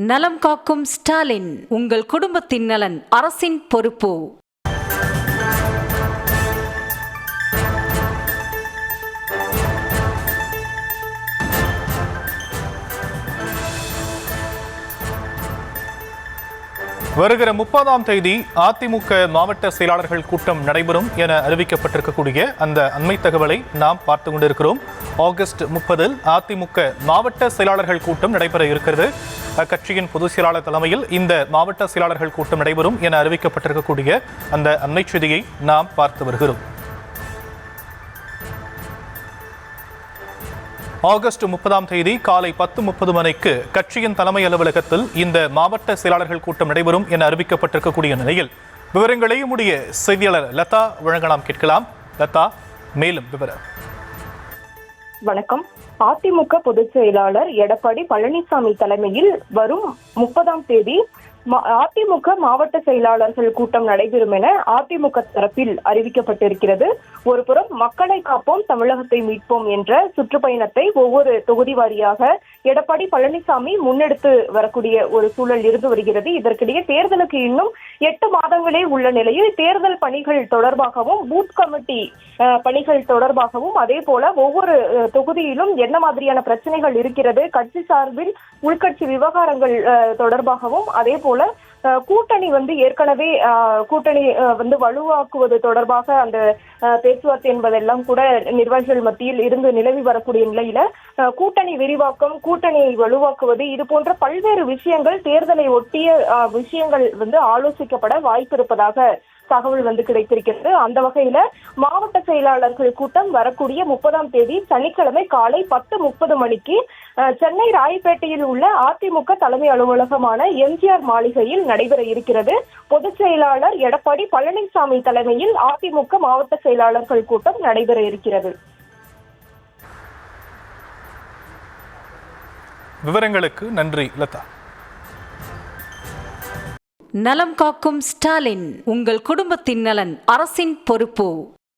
நலம் காக்கும் ஸ்டாலின், உங்கள் குடும்பத்தின் நலன் அரசின் பொறுப்பு. வருகிற 30ஆம் தேதி அதிமுக மாவட்ட செயலாளர்கள் கூட்டம் நடைபெறும் என அறிவிக்கப்பட்டிருக்கக்கூடிய அந்த அண்மை தகவலை நாம் பார்த்து கொண்டிருக்கிறோம். ஆகஸ்ட் 30 அதிமுக மாவட்ட செயலாளர்கள் கூட்டம் நடைபெற இருக்கிறது. அக்கட்சியின் பொதுச் செயலாளர் தலைமையில் இந்த மாவட்ட செயலாளர்கள் கூட்டம் நடைபெறும் என அறிவிக்கப்பட்டிருக்கக்கூடிய அந்த அண்மை செய்தியை நாம் பார்த்து வருகிறோம். ஆகஸ்ட் 30ஆம் தேதி காலை 10:30 மணிக்கு கட்சியின் தலைமை அலுவலகத்தில் இந்த மாவட்ட செயலாளர்கள் கூட்டம் நடைபெறும் என அறிவிக்கப்பட்டிருக்கக்கூடிய நிலையில் விவரங்களை நம்முடைய செய்தியாளர் லதா வழங்கலாம், கேட்கலாம். லதா, மேலும் விவரம். வணக்கம். அதிமுக பொதுச் செயலாளர் எடப்பாடி பழனிசாமி தலைமையில் வரும் 30ஆம் தேதி அதிமுக மாவட்ட செயலாளர்கள் கூட்டம் நடைபெறும் என அதிமுக தரப்பில் அறிவிக்கப்பட்டிருக்கிறது. ஒருபுறம் மக்களை காப்போம் தமிழகத்தை மீட்போம் என்ற சுற்றுப்பயணத்தை ஒவ்வொரு தொகுதி வாரியாக எடப்பாடி பழனிசாமி முன்னெடுத்து வரக்கூடிய ஒரு சூழல் இருந்து வருகிறது. இதற்கிடையே தேர்தலுக்கு இன்னும் 8 மாதங்களே உள்ள நிலையில் தேர்தல் பணிகள் தொடர்பாகவும் பூத் கமிட்டி பணிகள் தொடர்பாகவும் அதே போல ஒவ்வொரு தொகுதியிலும் என்ன மாதிரியான பிரச்சனைகள் இருக்கிறது, கட்சி சார்பில் உள்கட்சி விவகாரங்கள் தொடர்பாகவும் அதே போல கூட்டணி ஏற்கனவே கூட்டணி வலுவாக்குவது தொடர்பாக அந்த பேச்சுவார்த்தை என்பதெல்லாம் கூட நிர்வாகிகள் மத்தியில் இருந்து நிலவி வரக்கூடிய நிலையில கூட்டணி விரிவாக்கம், கூட்டணியை வலுவாக்குவது, இது போன்ற பல்வேறு விஷயங்கள் தேர்தலை ஒட்டிய விஷயங்கள் ஆலோசிக்கப்பட வாய்ப்பு இருப்பதாக தகவல் கிடைத்திருக்கிறது. அந்த வகையில மாவட்ட செயலாளர்கள் கூட்டம் வரக்கூடிய 30ஆம் தேதி சனிக்கிழமை காலை 10:30 மணிக்கு சென்னை ராயப்பேட்டையில் உள்ள அதிமுக தலைமை அலுவலகமான எம்ஜிஆர் மாளிகையில் நடைபெற இருக்கிறது. பொதுச் செயலாளர் எடப்பாடி பழனிசாமி தலைமையில் அதிமுக மாவட்ட செயலாளர்கள் கூட்டம் நடைபெற இருக்கிறது. விவரங்களுக்கு நன்றி லதா. நலம் காக்கும் ஸ்டாலின், உங்கள் குடும்பத்தின் நலன் அரசின் பொறுப்பு.